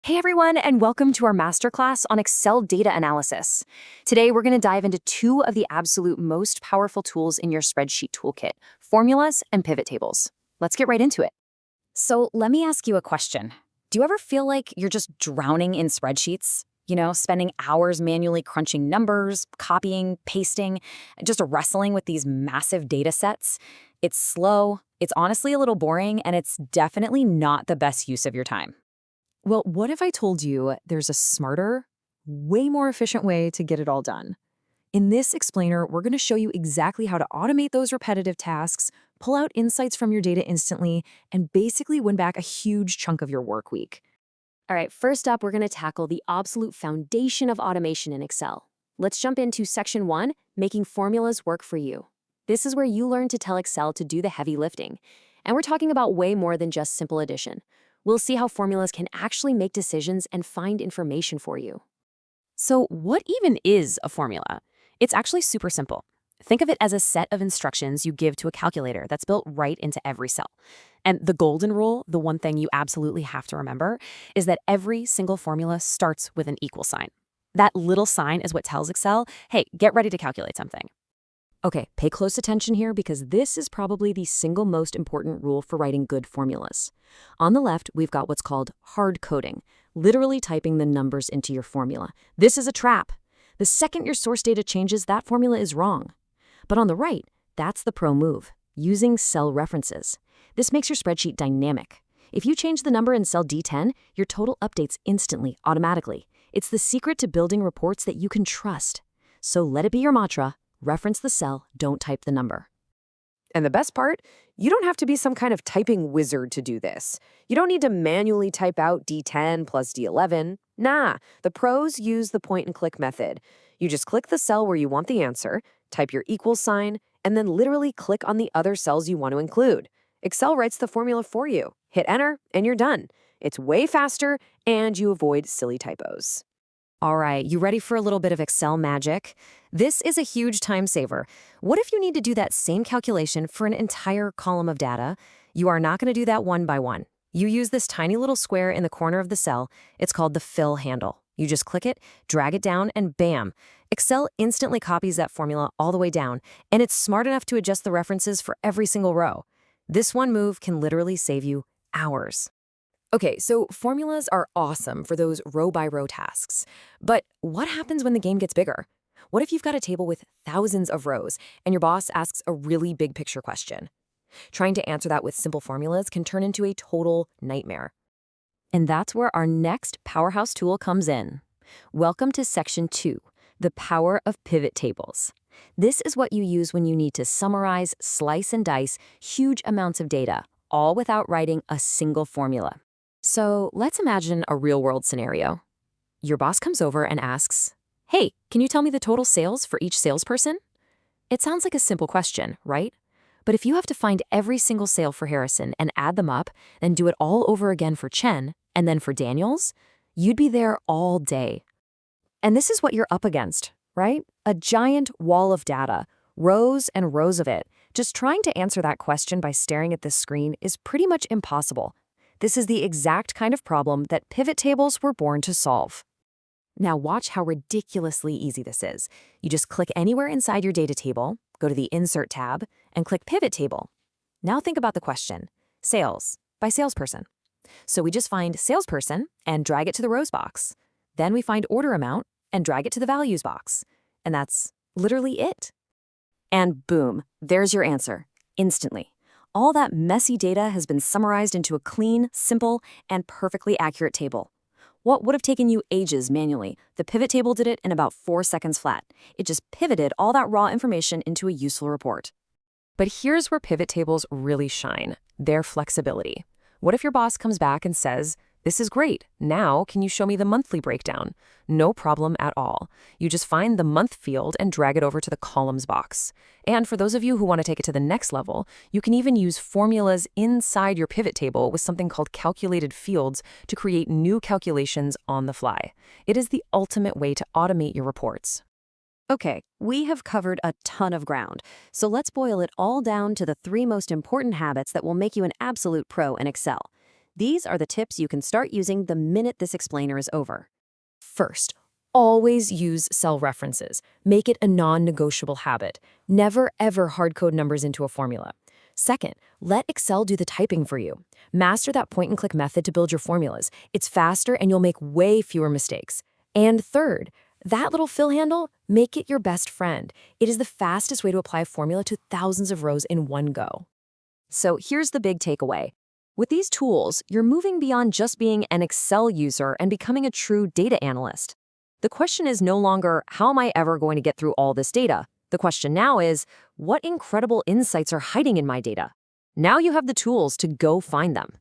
Hey everyone, and welcome to our masterclass on Excel data analysis. Today, we're going to dive into two of the absolute most powerful tools in your spreadsheet toolkit, formulas and pivot tables. Let's get right into it. So let me ask you a question. Do you ever feel like you're just drowning in spreadsheets? Spending hours manually crunching numbers, copying, pasting, just wrestling with these massive data sets? It's slow, it's honestly a little boring, and it's definitely not the best use of your time. Well, what if I told you there's a smarter, way more efficient way to get it all done? In this explainer, we're going to show you exactly how to automate those repetitive tasks, pull out insights from your data instantly, and basically win back a huge chunk of your work week. All right, first up, we're going to tackle the absolute foundation of automation in Excel. Let's jump into section 1, making formulas work for you. This is where you learn to tell Excel to do the heavy lifting. And we're talking about way more than just simple addition. We'll see how formulas can actually make decisions and find information for you. So what even is a formula? It's actually super simple. Think of it as a set of instructions you give to a calculator that's built right into every cell. And the golden rule, the one thing you absolutely have to remember, is that every single formula starts with an equal sign. That little sign is what tells Excel, hey, get ready to calculate something. Okay, pay close attention here because this is probably the single most important rule for writing good formulas. On the left, we've got what's called hard coding, literally typing the numbers into your formula. This is a trap. The second your source data changes, that formula is wrong. But on the right, that's the pro move, using cell references. This makes your spreadsheet dynamic. If you change the number in cell D10, your total updates instantly, automatically. It's the secret to building reports that you can trust. So let it be your mantra. Reference the cell, don't type the number. And the best part, you don't have to be some kind of typing wizard to do this. You don't need to manually type out D10 plus D11. Nah, the pros use the point-and-click method. You just click the cell where you want the answer, type your equal sign, and then literally click on the other cells you want to include. Excel writes the formula for you. Hit enter, and you're done. It's way faster, and you avoid silly typos. All right, you ready for a little bit of Excel magic? This is a huge time saver. What if you need to do that same calculation for an entire column of data? You are not going to do that one by one. You use this tiny little square in the corner of the cell. It's called the fill handle. You just click it, drag it down, and bam! Excel instantly copies that formula all the way down, and it's smart enough to adjust the references for every single row. This one move can literally save you hours. Okay, so formulas are awesome for those row-by-row tasks. But what happens when the game gets bigger? What if you've got a table with thousands of rows and your boss asks a really big picture question? Trying to answer that with simple formulas can turn into a total nightmare. And that's where our next powerhouse tool comes in. Welcome to section 2, the power of pivot tables. This is what you use when you need to summarize, slice and dice huge amounts of data, all without writing a single formula. So let's imagine a real-world scenario. Your boss comes over and asks, hey, can you tell me the total sales for each salesperson? It sounds like a simple question, right? But if you have to find every single sale for Harrison and add them up, then do it all over again for Chen, and then for Daniels, you'd be there all day. And this is what you're up against, right? A giant wall of data, rows and rows of it. Just trying to answer that question by staring at this screen is pretty much impossible. This is the exact kind of problem that pivot tables were born to solve. Now watch how ridiculously easy this is. You just click anywhere inside your data table, go to the Insert tab, and click Pivot Table. Now think about the question, sales by salesperson. So we just find salesperson and drag it to the rows box. Then we find order amount and drag it to the values box. And that's literally it. And boom, there's your answer, instantly. All that messy data has been summarized into a clean, simple, and perfectly accurate table. What would have taken you ages manually, the pivot table did it in about 4 seconds flat. It just pivoted all that raw information into a useful report. But here's where pivot tables really shine, their flexibility. What if your boss comes back and says, this is great. Now, can you show me the monthly breakdown? No problem at all. You just find the month field and drag it over to the columns box. And for those of you who want to take it to the next level, you can even use formulas inside your pivot table with something called calculated fields to create new calculations on the fly. It is the ultimate way to automate your reports. Okay, we have covered a ton of ground, so let's boil it all down to the 3 most important habits that will make you an absolute pro in Excel. These are the tips you can start using the minute this explainer is over. First, always use cell references. Make it a non-negotiable habit. Never, ever hard-code numbers into a formula. Second, let Excel do the typing for you. Master that point-and-click method to build your formulas. It's faster and you'll make way fewer mistakes. And third, that little fill handle, make it your best friend. It is the fastest way to apply a formula to thousands of rows in one go. So here's the big takeaway. With these tools, you're moving beyond just being an Excel user and becoming a true data analyst. The question is no longer, how am I ever going to get through all this data? The question now is, what incredible insights are hiding in my data? Now you have the tools to go find them.